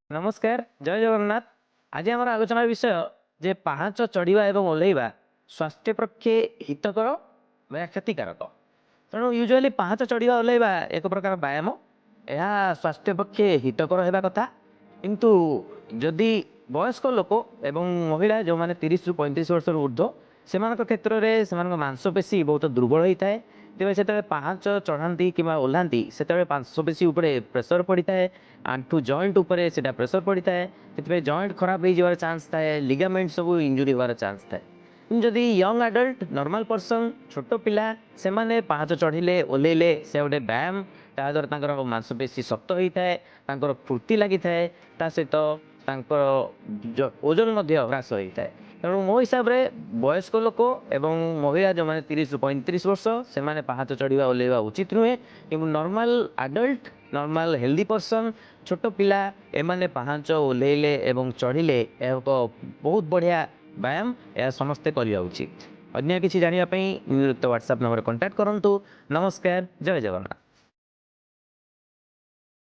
नमस्कार जय जगन्नाथ। आज आम आलोचना विषय जे पाहाच चढ़ा एवं ओह्लैवा स्वास्थ्य पक्षे हितकर या क्षतिकारक। तेणु यूजुआली पाहाच चढ़ा ओह्लैवा एक प्रकार व्यायाम, यह स्वास्थ्य पक्षे हितकर होगा कथा। किंतु जदि वयस्क लोक एवं महिला जो मैंने 30 ରୁ 35 वर्ष ऊर्ध्व से क्षेत्र में मांसपेशी बहुत दुर्बल होता है। तेज से पाहाच चढ़ाती कि ओह्लांती से मांसपेशी प्रेसर पड़ता है, आंठू जॉइंट उपरे से प्रेसर पड़ता है, से जॉइंट खराब हो चांस थाए, लिगामेंट सब इंजुरी होवार चांस थाए। जदि यंग आडल्ट नॉर्मल पर्सन छोट पिला से माने पाहाच चढ़िले ओह्लैले से गोटे व्यायाम द्वारा मांसपेशी शक्त होता है, फुर्ती लगी थाए, सहित ओजन ह्रास होता है। तेणु मो हिसाब से वयस्क लोक एवं महिला जो मैंने 30 ରୁ 35 वर्ष से माने पाहाच चढ़ा ओह्लैवा उचित नुहे। कि normal adult normal healthy person छोट पिला एमाने पाहाच ओह्लैले एवं चढ़िले एक बहुत बढ़िया व्यायाम, यह समस्ते करवा उचित। अन्य किसी जानापी व्हाट्सएप नंबर कांटेक्ट करूँ। नमस्कार जय जगन्नाथ।